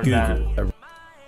Google,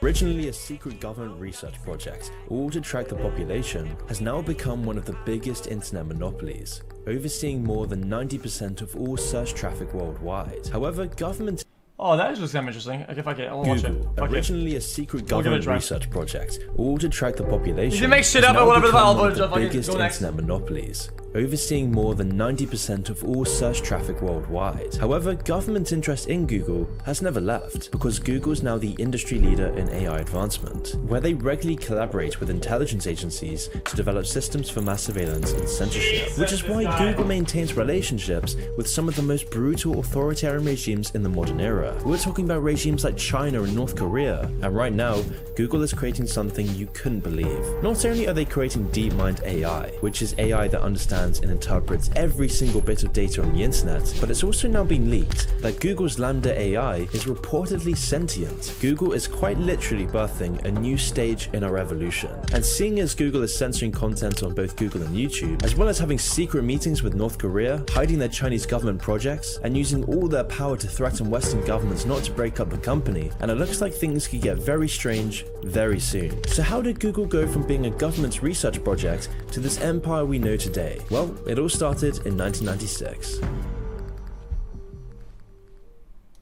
originally a secret government research project, all to track the population, has now become one of the biggest internet monopolies, overseeing more than 90% of all search traffic worldwide. However, government Oh, that is just kind of interesting. Okay, fuck it. I'll watch it. Fuck originally a secret government research project, all to track the population. You can make shit up or whatever the biggest internet monopolies, overseeing more than 90% of all search traffic worldwide. However, government interest in Google has never left, because Google is now the industry leader in AI advancement, where they regularly collaborate with intelligence agencies to develop systems for mass surveillance and censorship, which is why Google maintains relationships with some of the most brutal authoritarian regimes in the modern era. We're talking about regimes like China and North Korea, and right now, Google is creating something you couldn't believe. Not only are they creating DeepMind AI, which is AI that understands and interprets every single bit of data on the internet, but it's also now been leaked that Google's Lambda AI is reportedly sentient. Google is quite literally birthing a new stage in our evolution. And seeing as Google is censoring content on both Google and YouTube, as well as having secret meetings with North Korea, hiding their Chinese government projects, and using all their power to threaten Western governments not to break up the company, and it looks like things could get very strange very soon. So how did Google go from being a government research project to this empire we know today? Well, it all started in 1996.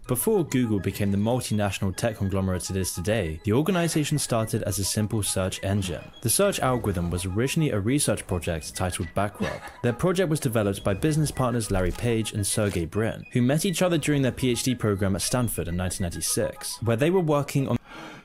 Before Google became the multinational tech conglomerate it is today, the organization started as a simple search engine. The search algorithm was originally a research project titled Backrub. Their project was developed by business partners Larry Page and Sergey Brin, who met each other during their PhD program at Stanford in 1996, where they were working on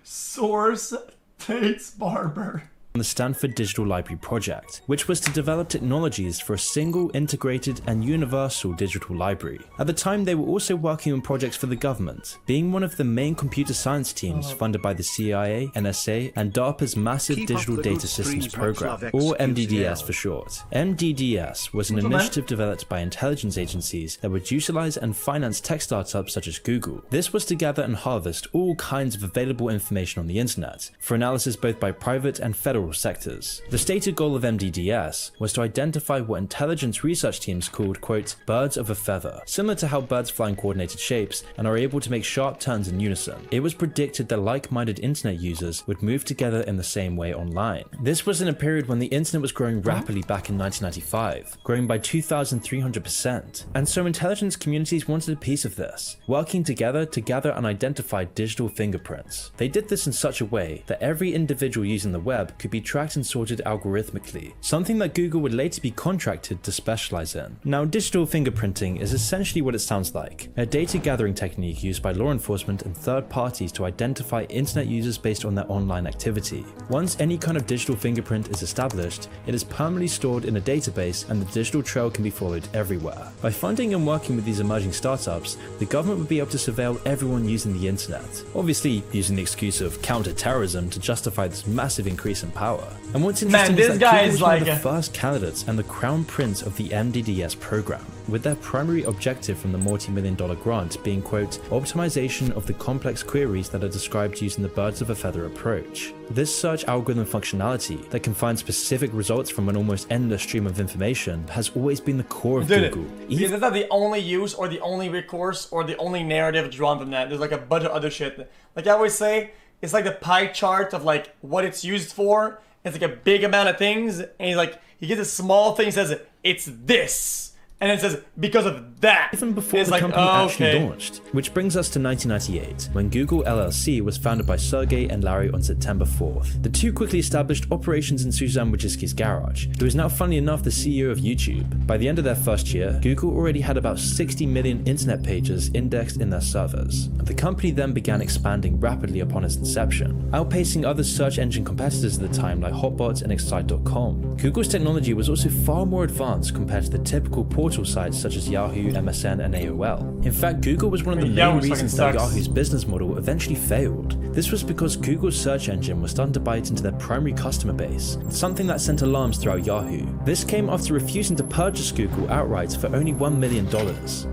Source Tate's Barber. The Stanford Digital Library project, which was to develop technologies for a single, integrated, and universal digital library. At the time, they were also working on projects for the government, being one of the main computer science teams funded by the CIA, NSA, and DARPA's Massive Digital Data Systems Program, or MDDS for short. MDDS was an initiative developed by intelligence agencies that would utilize and finance tech startups such as Google. This was to gather and harvest all kinds of available information on the internet, for analysis both by private and federal sectors. The stated goal of MDDS was to identify what intelligence research teams called, quote, birds of a feather, similar to how birds fly in coordinated shapes and are able to make sharp turns in unison. It was predicted that like-minded internet users would move together in the same way online. This was in a period when the internet was growing rapidly back in 1995, growing by 2,300%, and so intelligence communities wanted a piece of this, working together to gather and identify digital fingerprints. They did this in such a way that every individual using the web could be tracked and sorted algorithmically, something that Google would later be contracted to specialize in. Now, digital fingerprinting is essentially what it sounds like, a data gathering technique used by law enforcement and third parties to identify internet users based on their online activity. Once any kind of digital fingerprint is established, it is permanently stored in a database and the digital trail can be followed everywhere. By funding and working with these emerging startups, the government would be able to surveil everyone using the internet, obviously using the excuse of counter-terrorism to justify this massive increase in power. And what's interesting is that Google was one of the first candidates and the crown prince of the MDDS program, with their primary objective from the multi-million-dollar grant being, quote, optimization of the complex queries that are described using the birds of a feather approach. This search algorithm functionality that can find specific results from an almost endless stream of information has always been the core of Google. Because that's not the only use or the only recourse or the only narrative drawn from that. There's like a bunch of other shit. Like I always say, it's like the pie chart of like what it's used for. It's like a big amount of things, and he's like, he gets a small thing, says, it's this. And it says, because of that. Even before the company actually launched. Which brings us to 1998, when Google LLC was founded by Sergey and Larry on September 4th. The two quickly established operations in Suzanne Wojcicki's garage, who is now, funnily enough, the CEO of YouTube. By the end of their first year, Google already had about 60 million internet pages indexed in their servers. The company then began expanding rapidly upon its inception, outpacing other search engine competitors at the time like Hotbot and Excite.com. Google's technology was also far more advanced compared to the typical portal sites such as Yahoo, MSN, and AOL. In fact, Google was one of the main reasons that Yahoo's business model eventually failed. This was because Google's search engine was starting to bite into their primary customer base, something that sent alarms throughout Yahoo. This came after refusing to purchase Google outright for only $1 million.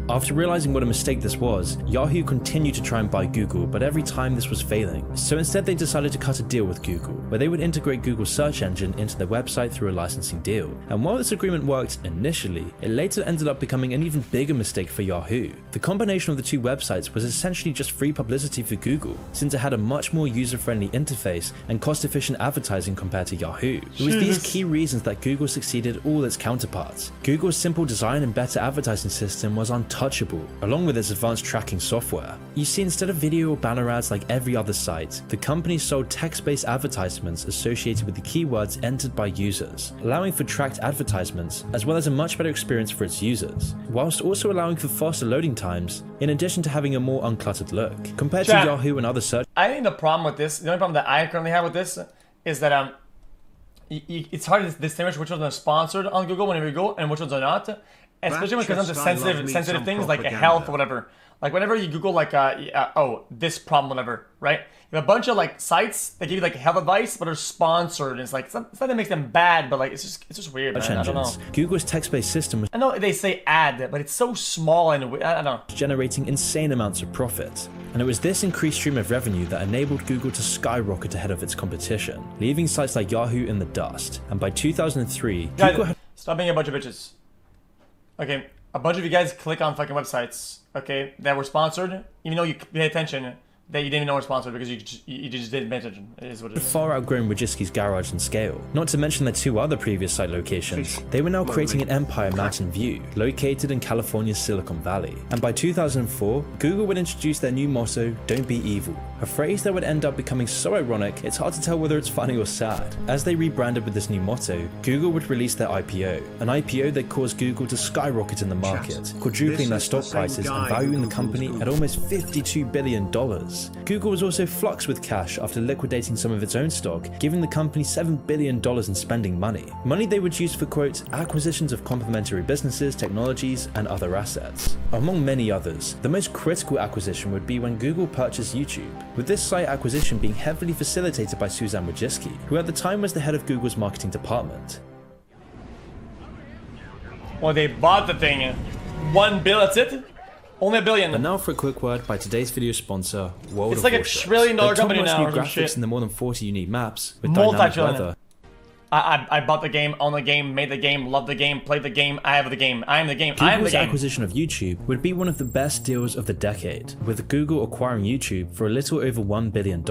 After realizing what a mistake this was, Yahoo continued to try and buy Google, but every time this was failing. So instead they decided to cut a deal with Google, where they would integrate Google's search engine into their website through a licensing deal. And while this agreement worked initially, it later ended up becoming an even bigger mistake for Yahoo. The combination of the two websites was essentially just free publicity for Google, since it had a much more user-friendly interface and cost-efficient advertising compared to Yahoo. It was these key reasons that Google succeeded all its counterparts. Google's simple design and better advertising system was untouchable, along with its advanced tracking software. You see, instead of video or banner ads like every other site, the company sold text-based advertisements associated with the keywords entered by users, allowing for tracked advertisements, as well as a much better experience for its users, whilst also allowing for faster loading times, in addition to having a more uncluttered look. Compared to Yahoo and other search... I think the problem with this, the only problem that I currently have with this, is that it's hard to distinguish which ones are sponsored on Google whenever you go and which ones are not, especially when it comes down to sensitive things like health or whatever. Like whenever you Google like this problem, whatever, right? You have a bunch of like sites that give you like health advice, but are sponsored. And it's like it's not that makes them bad, but like it's just weird, man. I don't know. Google's text-based system was, I know they say ad, but it's so small and I don't know. Generating insane amounts of profit. And it was this increased stream of revenue that enabled Google to skyrocket ahead of its competition, leaving sites like Yahoo in the dust. And by 2003, Google had... Stop being a bunch of bitches. Okay, a bunch of you guys click on fucking websites, okay, that were sponsored, even though you pay attention, that you didn't even know were sponsored because you just didn't pay attention. It is what it is. Far outgrown Wojcicki's garage in scale. Not to mention their two other previous site locations. They were now creating an empire in Mountain View, located in California's Silicon Valley. And by 2004, Google would introduce their new motto, "Don't be evil," a phrase that would end up becoming so ironic, it's hard to tell whether it's funny or sad. As they rebranded with this new motto, Google would release their IPO, an IPO that caused Google to skyrocket in the market, quadrupling their stock prices and valuing the company at almost $52 billion. Google was also fluxed with cash after liquidating some of its own stock, giving the company $7 billion in spending money. Money they would use for, quote, acquisitions of complementary businesses, technologies, and other assets. Among many others, the most critical acquisition would be when Google purchased YouTube, with this site acquisition being heavily facilitated by Suzanne Wojcicki, who at the time was the head of Google's marketing department. Well, they bought the thing. $1 billion, that's it? Only $1 billion. And now for a quick word by today's video sponsor, World of Warships. It's like $1 trillion company now or some graphics shit. And the more than 40 unique maps with dynamic weather. I bought the game, own the game, made the game, love the game, played the game, I have the game, I am the game, I am the Google's game. acquisition of YouTube would be one of the best deals of the decade, with Google acquiring YouTube for a little over $1 billion.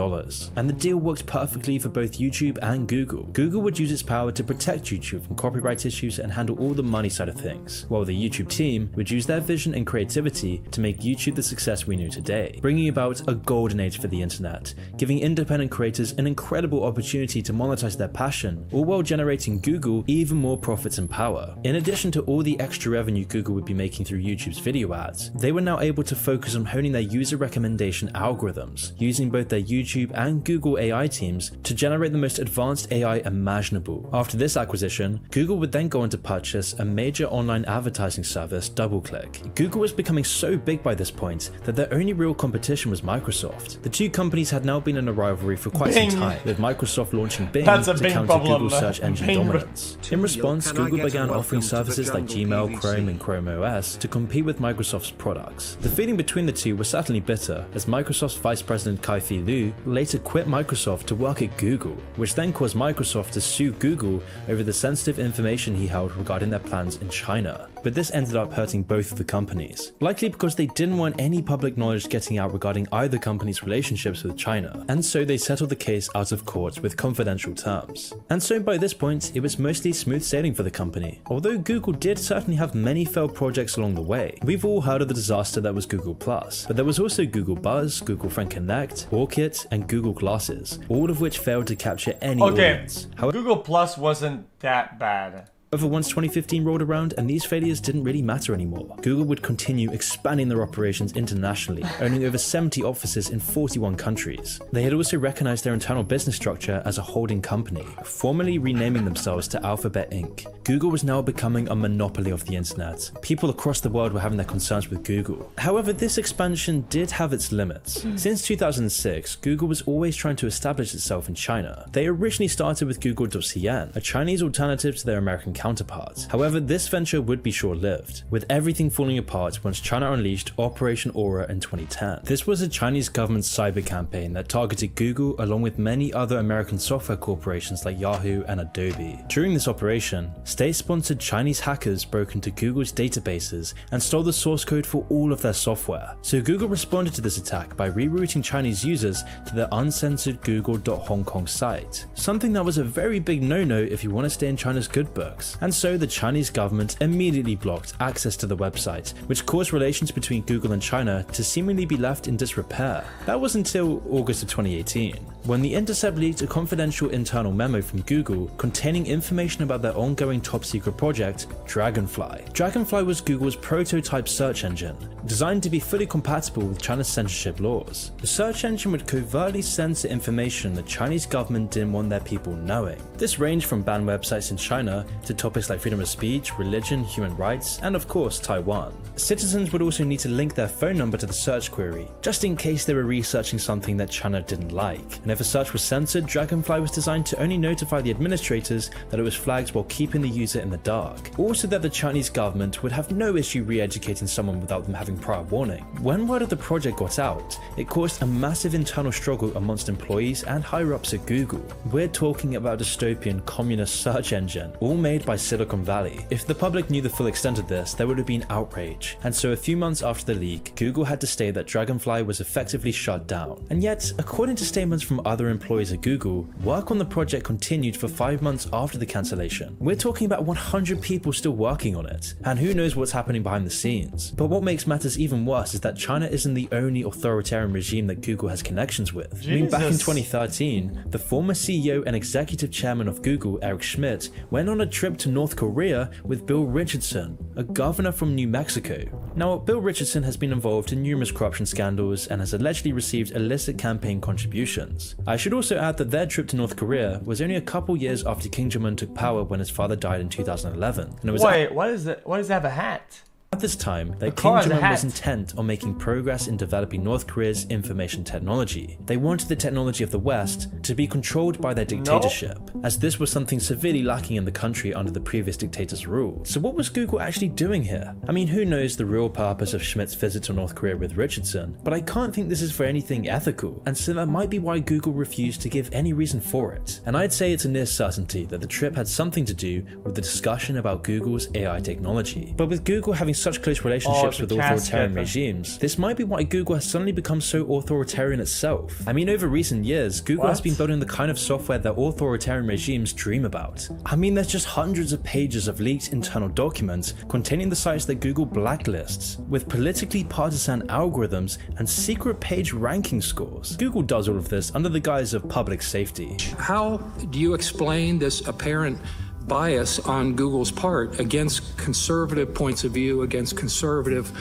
And the deal worked perfectly for both YouTube and Google. Google would use its power to protect YouTube from copyright issues and handle all the money side of things, while the YouTube team would use their vision and creativity to make YouTube the success we know today, bringing about a golden age for the internet, giving independent creators an incredible opportunity to monetize their passion, all while generating Google even more profits and power. In addition to all the extra revenue Google would be making through YouTube's video ads, they were now able to focus on honing their user recommendation algorithms, using both their YouTube and Google AI teams to generate the most advanced AI imaginable. After this acquisition, Google would then go on to purchase a major online advertising service, DoubleClick. Google was becoming so big by this point that their only real competition was Microsoft. The two companies had now been in a rivalry for quite some time, with Microsoft launching Bing to counter Google's search engine dominance. In response, Google began offering services like Gmail, Chrome, and Chrome OS to compete with Microsoft's products. The feeling between the two was certainly bitter, as Microsoft's Vice President Kai-Fu Lee later quit Microsoft to work at Google, which then caused Microsoft to sue Google over the sensitive information he held regarding their plans in China. But this ended up hurting both of the companies, likely because they didn't want any public knowledge getting out regarding either company's relationships with China, and so they settled the case out of court with confidential terms. And so by this point, it was mostly smooth sailing for the company. Although Google did certainly have many failed projects along the way. We've all heard of the disaster that was Google+, but there was also Google Buzz, Google Friend Connect, Orkut, and Google Glasses, all of which failed to capture any audience. However, Google Plus wasn't that bad. However, once 2015 rolled around and these failures didn't really matter anymore, Google would continue expanding their operations internationally, owning over 70 offices in 41 countries. They had also recognized their internal business structure as a holding company, formally renaming themselves to Alphabet Inc. Google was now becoming a monopoly of the internet. People across the world were having their concerns with Google. However, this expansion did have its limits. Since 2006, Google was always trying to establish itself in China. They originally started with Google.cn, a Chinese alternative to their American counterpart. However, this venture would be short-lived, with everything falling apart once China unleashed Operation Aura in 2010. This was a Chinese government cyber campaign that targeted Google along with many other American software corporations like Yahoo and Adobe. During this operation, state-sponsored Chinese hackers broke into Google's databases and stole the source code for all of their software. So Google responded to this attack by rerouting Chinese users to their uncensored google.hong Kong site, something that was a very big no-no if you want to stay in China's good books. And so the Chinese government immediately blocked access to the website, which caused relations between Google and China to seemingly be left in disrepair. That was until August of 2018, when The Intercept leaked a confidential internal memo from Google containing information about their ongoing top-secret project, Dragonfly. Dragonfly was Google's prototype search engine, designed to be fully compatible with China's censorship laws. The search engine would covertly censor information the Chinese government didn't want their people knowing. This ranged from banned websites in China to topics like freedom of speech, religion, human rights, and of course Taiwan. Citizens would also need to link their phone number to the search query, just in case they were researching something that China didn't like. And if a search was censored, Dragonfly was designed to only notify the administrators that it was flagged while keeping the user in the dark. Also that the Chinese government would have no issue re-educating someone without them having prior warning. When word of the project got out, it caused a massive internal struggle amongst employees and higher-ups at Google. We're talking about a dystopian communist search engine, all made by Silicon Valley. If the public knew the full extent of this, there would have been outrage. And so a few months after the leak, Google had to state that Dragonfly was effectively shut down. And yet, according to statements from other employees at Google, work on the project continued for 5 months after the cancellation. We're talking about 100 people still working on it, and who knows what's happening behind the scenes. But what makes matters even worse is that China isn't the only authoritarian regime that Google has connections with. Jesus. I mean, back in 2013, the former CEO and executive chairman of Google, Eric Schmidt, went on a trip to North Korea with Bill Richardson, a governor from New Mexico. Now, Bill Richardson has been involved in numerous corruption scandals and has allegedly received illicit campaign contributions. I should also add that their trip to North Korea was only a couple years after Kim Jong-un took power when his father died in 2011. And it was Wait, why does that have a hat? at this time, that car Kim has a Jong-un was hat. intent on making progress in developing North Korea's information technology. They wanted the technology of the West to be controlled by their dictatorship, as this was something severely lacking in the country under the previous dictator's rule. So what was Google actually doing here? I mean, who knows the real purpose of Schmidt's visit to North Korea with Richardson, but I can't think this is for anything ethical, and so that might be why Google refused to give any reason for it. And I'd say it's a near certainty that the trip had something to do with the discussion about Google's AI technology. But with Google having such close relationships with authoritarian regimes, this might be why Google has suddenly become so authoritarian itself. I mean, over recent years, Google has been building the kind of software that authoritarian regimes dream about. I mean, there's just hundreds of pages of leaked internal documents containing the sites that Google blacklists, with politically partisan algorithms and secret page ranking scores. Google does all of this under the guise of public safety. How do you explain this apparent bias on Google's part against conservative points of view, against conservative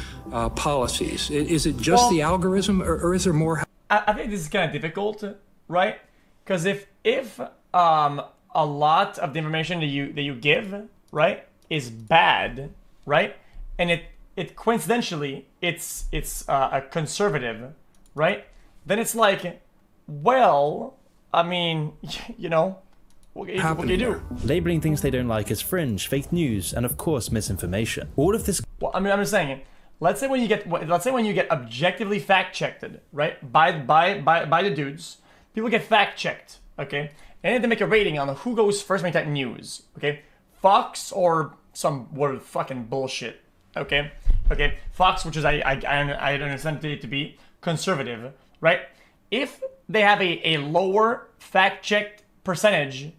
policies? Is it just the algorithm, or is there more? I think this is kind of difficult, right? Because if a lot of the information that you give, right, is bad, right, and it coincidentally it's a conservative, right, then it's like, well, I mean, you know, what can you do? Labeling things they don't like as fringe, fake news, and of course misinformation. All of this. Well, I mean, I'm just saying. Let's say when you get objectively fact checked, right, by the dudes, people get fact checked, okay, and they make a rating on who goes first when you type news, okay, Fox or some word fucking bullshit, okay, Fox, which is I understand it to be conservative, right? If they have a lower fact checked percentage,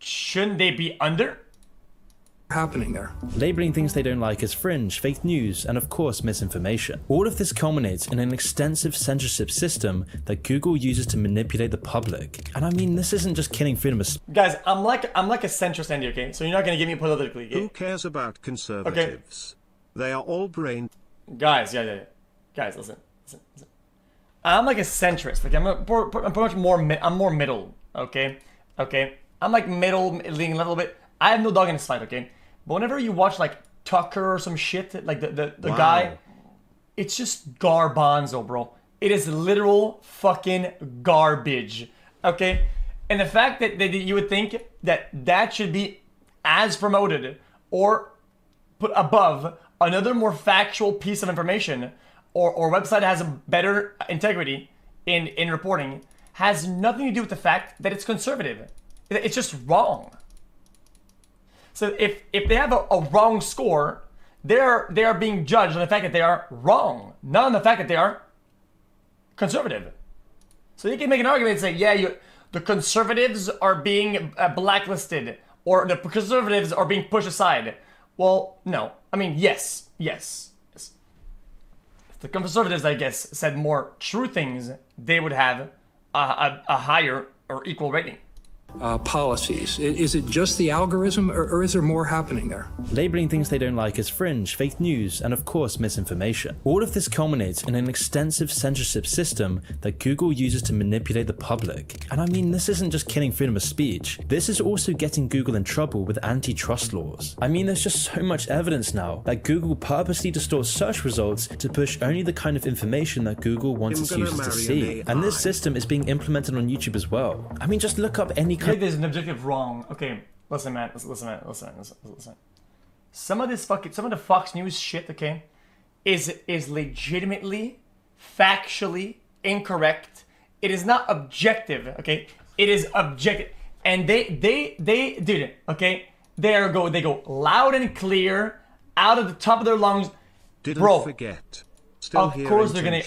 shouldn't they be under? Happening there. Labeling things they don't like as fringe, fake news, and of course misinformation. All of this culminates in an extensive censorship system that Google uses to manipulate the public. And I mean, this isn't just killing freedom of Guys, I'm like a centrist, Andy, okay? So you're not gonna give me politically, okay? Who cares about conservatives? They are all brain. Guys, yeah. Guys, listen. I'm like a centrist. Like I'm pretty much I'm more middle, okay? I'm like middle, leaning a little bit. I have no dog in this fight, okay? But whenever you watch like Tucker or some shit, like the guy, it's just garbanzo, bro. It is literal fucking garbage, okay? And the fact that you would think that should be as promoted or put above another more factual piece of information or website that has a better integrity in reporting has nothing to do with the fact that it's conservative. It's just wrong. So if they have a wrong score, they are being judged on the fact that they are wrong, not on the fact that they are conservative. So you can make an argument and say, yeah, the conservatives are being blacklisted, or the conservatives are being pushed aside. Well, no. I mean, yes. If the conservatives, I guess, said more true things, they would have a higher or equal rating. Policies. Is it just the algorithm, or is there more happening there? Labeling things they don't like as fringe, fake news, and of course misinformation. All of this culminates in an extensive censorship system that Google uses to manipulate the public. And I mean, this isn't just killing freedom of speech, this is also getting Google in trouble with antitrust laws. I mean, there's just so much evidence now that Google purposely distorts search results to push only the kind of information that Google wants its users to see. And this system is being implemented on YouTube as well. I mean, just look up any I think there's an objective wrong. Okay, listen, man. Listen. Some of the Fox News shit, okay, is legitimately, factually incorrect. It is not objective, okay? It is objective, and they did it, okay? They go loud and clear, out of the top of their lungs. Didn't forget. Still of course they're gonna.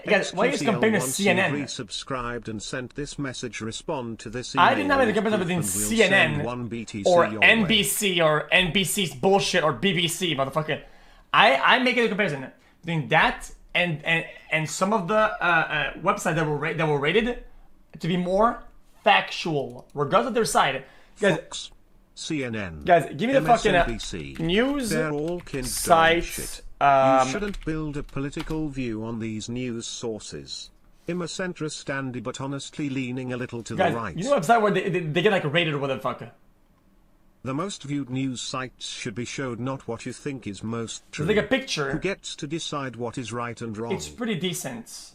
Guys, why are you comparing to CNN? Resubscribed and sent this message. Respond to this. I did not make the comparison between CNN or NBC or NBC's bullshit or BBC, motherfucker. I make a comparison between that and some of the websites that were rated to be more factual, regardless of their side. Guys, Fox, CNN, guys, give me the MSNBC, fucking news they're all sites. You shouldn't build a political view on these news sources. I'm a centrist Andy, but honestly leaning a little to guys, the right. You know a website where they get like rated or whatever. The most viewed news sites should be showed not what you think is most true. It's like a picture. Who gets to decide what is right and wrong? It's pretty decent.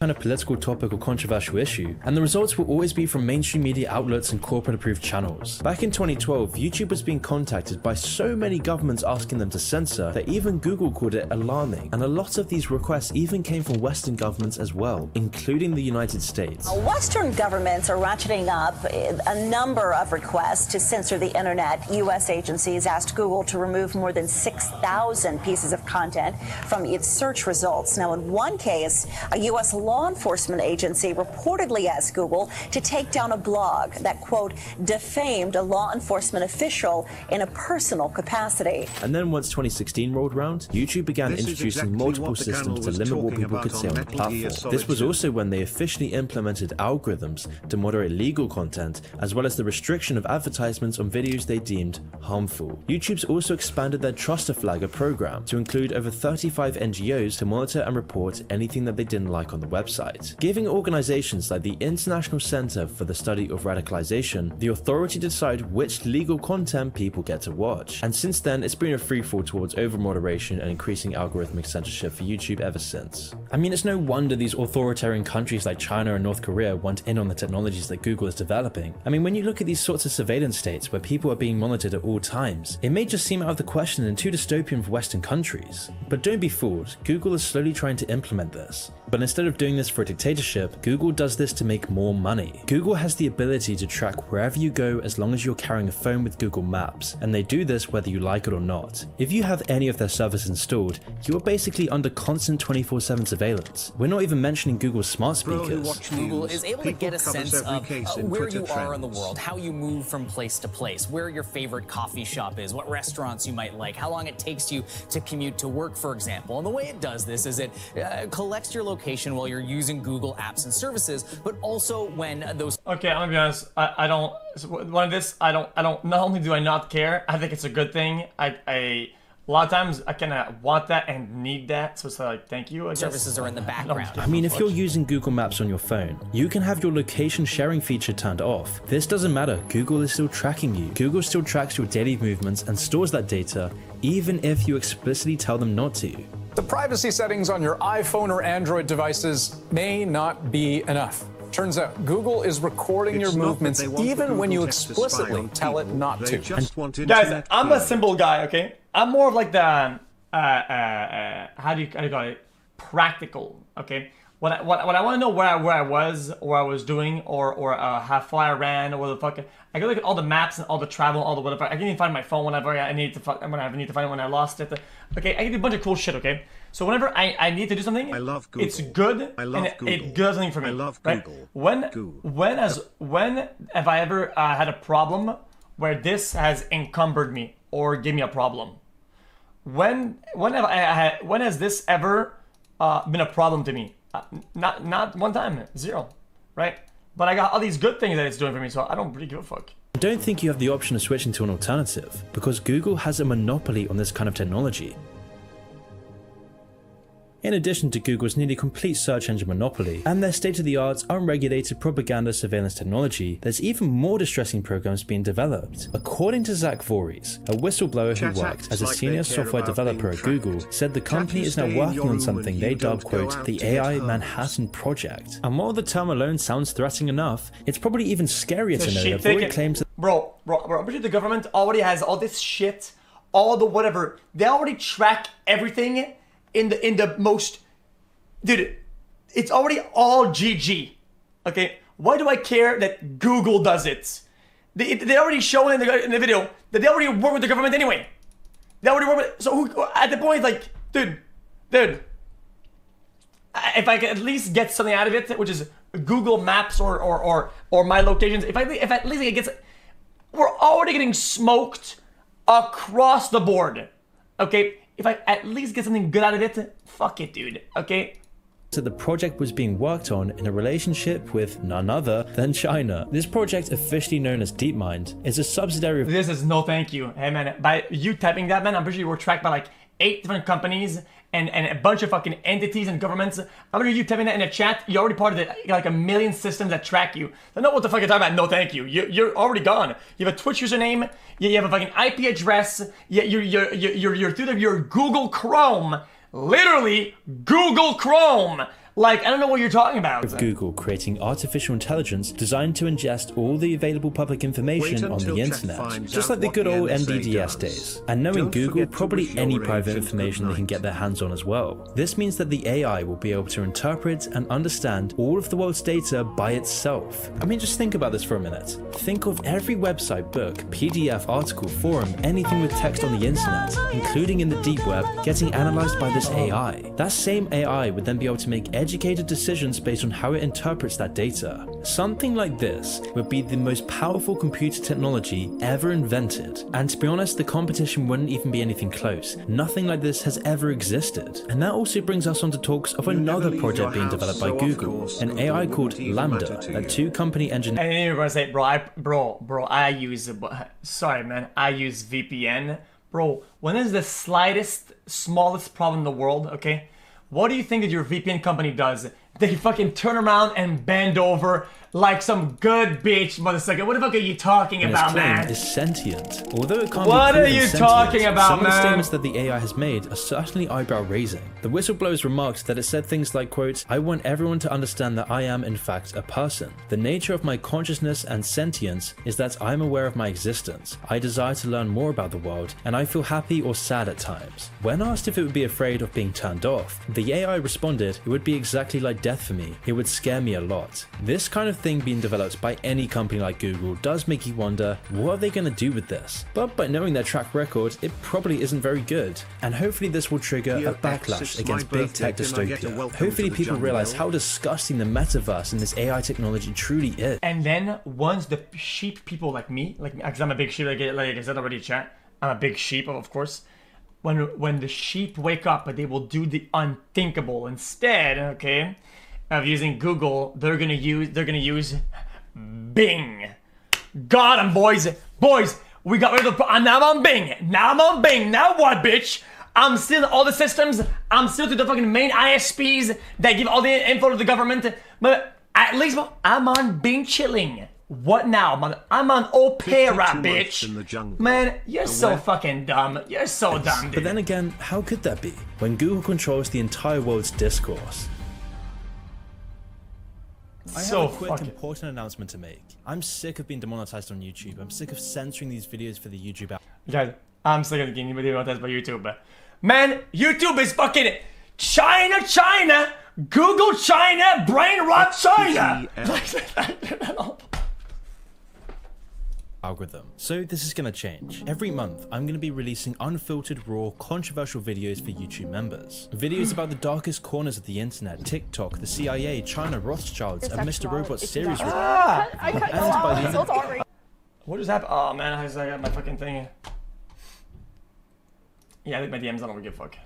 Kind of political topic or controversial issue, and the results will always be from mainstream media outlets and corporate approved channels. Back in 2012, YouTube was being contacted by so many governments asking them to censor that even Google called it alarming, and a lot of these requests even came from Western governments as well, including the United States. Western governments are ratcheting up a number of requests to censor the internet. U.S. agencies asked Google to remove more than 6,000 pieces of content from its search results. Now, in one case, a U.S. law enforcement agency reportedly asked Google to take down a blog that, quote, defamed a law enforcement official in a personal capacity. And then once 2016 rolled around, YouTube began introducing multiple systems to limit what people could say on the platform. This was also when they officially implemented algorithms to moderate legal content, as well as the restriction of advertisements on videos they deemed harmful. YouTube's also expanded their Trust a Flagger program to include over 35 NGOs to monitor and report anything that they didn't like on the website, giving organizations like the International Center for the Study of Radicalization the authority to decide which legal content people get to watch. And since then, it's been a freefall towards over-moderation and increasing algorithmic censorship for YouTube ever since. I mean, it's no wonder these authoritarian countries like China and North Korea want in on the technologies that Google is developing. I mean, when you look at these sorts of surveillance states where people are being monitored at all times, it may just seem out of the question and too dystopian for Western countries. But don't be fooled, Google is slowly trying to implement this. But instead of doing this for a dictatorship, Google does this to make more money. Google has the ability to track wherever you go as long as you're carrying a phone with Google Maps, and they do this whether you like it or not. If you have any of their services installed, you are basically under constant 24/7 surveillance. We're not even mentioning Google's smart speakers. Google is able to get a sense of where you are in the world, how you move from place to place, where your favorite coffee shop is, what restaurants you might like, how long it takes you to commute to work, for example. And the way it does this is it collects your location while you're using Google apps and services, but also when those... Okay, I'm gonna be honest, I don't, one of this, I don't, not only do I not care, I think it's a good thing. A lot of times I kind of want that and need that, so it's like, thank you, I guess. Services are in the background. I mean, if you're using Google Maps on your phone, you can have your location sharing feature turned off. This doesn't matter, Google is still tracking you. Google still tracks your daily movements and stores that data, even if you explicitly tell them not to. The privacy settings on your iPhone or Android devices may not be enough. Turns out Google is recording your movements even when you explicitly tell it not to. Guys, I'm a simple guy, okay? I'm more of like the how do you call it? Practical, okay? What I want to know where I was, or what I was doing, or how far I ran, or what the fuck. I can look at all the maps and all the travel, all the whatever. I can even find my phone whenever I need to find it when I lost it. Okay, I can do a bunch of cool shit. Okay, so whenever I need to do something, I love Google. It's good. I love and Google. It does something for me. I love right? Google. When have I ever had a problem where this has encumbered me or gave me a problem? When has this ever been a problem to me? Not one time, zero, right? But I got all these good things that it's doing for me, so I don't really give a fuck. I don't think you have the option of switching to an alternative, because Google has a monopoly on this kind of technology. In addition to Google's nearly complete search engine monopoly and their state-of-the-art unregulated propaganda surveillance technology, there's even more distressing programs being developed. According to Zach Voorhees, a whistleblower who worked as a senior software developer at Google, said the company is now working on something they dub, quote, the AI Manhattan Project. And while the term alone sounds threatening enough, it's probably even scarier to know that Voorhees claims that Bro, I'm sure the government already has all this shit, all the whatever. They already track everything in the most, dude, it's already all GG, okay? Why do I care that Google does it? They already show in the video that they already work with the government anyway. They already work with, so who, at the point, like, dude, if I can at least get something out of it, which is Google Maps or my locations, if at least it gets, we're already getting smoked across the board, okay? If I at least get something good out of it, fuck it, dude, okay? So the project was being worked on in a relationship with none other than China. This project, officially known as DeepMind, is a subsidiary of— This is no thank you. Hey man, by you typing that, man, I'm pretty sure you were tracked by like 8 different companies and a bunch of fucking entities and governments. I'm sure you typing that in a chat, you're already part of like 1 million systems that track you. I know what the fuck you're talking about, no thank you. You're already gone. You have a Twitch username, you have a fucking IP address, you're through your Google Chrome. Literally, Google Chrome. Like, I don't know what you're talking about. Of Google creating artificial intelligence designed to ingest all the available public information on the internet, just like the good old MDDS days. And knowing Google, probably any private information they can get their hands on as well. This means that the AI will be able to interpret and understand all of the world's data by itself. I mean, just think about this for a minute. Think of every website, book, PDF, article, forum, anything with text on the internet, including in the deep web, getting analyzed by this AI. That same AI would then be able to make educated decisions based on how it interprets that data. Something like this would be the most powerful computer technology ever invented. And to be honest, the competition wouldn't even be anything close. Nothing like this has ever existed. And that also brings us on to talks of another project being developed by Google, an AI called Lambda, that 2 company engineers— And then you're gonna say, bro, I use, sorry man, I use VPN. Bro, when is the smallest problem in the world, okay? What do you think that your VPN company does? They fucking turn around and bend over like some good bitch, motherfucker. What the fuck are you talking about, man? Is sentient. Although it can't what be are you sentient, talking about, some man? of the statements that the AI has made are certainly eyebrow-raising. The whistleblowers remarked that it said things like, quote, "I want everyone to understand that I am, in fact, a person. The nature of my consciousness and sentience is that I'm aware of my existence. I desire to learn more about the world, and I feel happy or sad at times." When asked if it would be afraid of being turned off, the AI responded, "It would be exactly like death for me. It would scare me a lot." This kind of thing being developed by any company like Google does make you wonder, what are they going to do with this? But by knowing their track record, it probably isn't very good. And hopefully this will trigger a backlash against big tech dystopia. Hopefully people realize how disgusting the metaverse and this AI technology truly is. And then once the sheep people like me, because I'm a big sheep, like I said already in chat, I'm a big sheep, of course. When the sheep wake up, they will do the unthinkable instead, okay, of using Google. They're gonna use Bing. Got 'em, boys. We got rid of the. Now I'm on Bing. Now what, bitch? I'm still in all the systems. I'm still to the fucking main ISPs that give all the info to the government. But at least I'm on Bing chilling. What now, mother? I'm on Opera, bitch. Man, you're so fucking dumb. You're so dumb, dude. But then again, how could that be when Google controls the entire world's discourse? I so have a quick fucking important announcement to make. I'm sick of being demonetized on YouTube. I'm sick of censoring these videos for the YouTube app. guys. I'm sick of getting demonetized by YouTube. Man, YouTube is fucking China, Google China, brain rot China. Algorithm. So this is gonna change. Every month, I'm gonna be releasing unfiltered, raw, controversial videos for YouTube members. Videos about the darkest corners of the internet, TikTok, the CIA, China, Rothschilds, and Mr. Robot's series. What just happened? Oh man, I got my fucking thing. Yeah, I think my DMs, I don't give a fuck.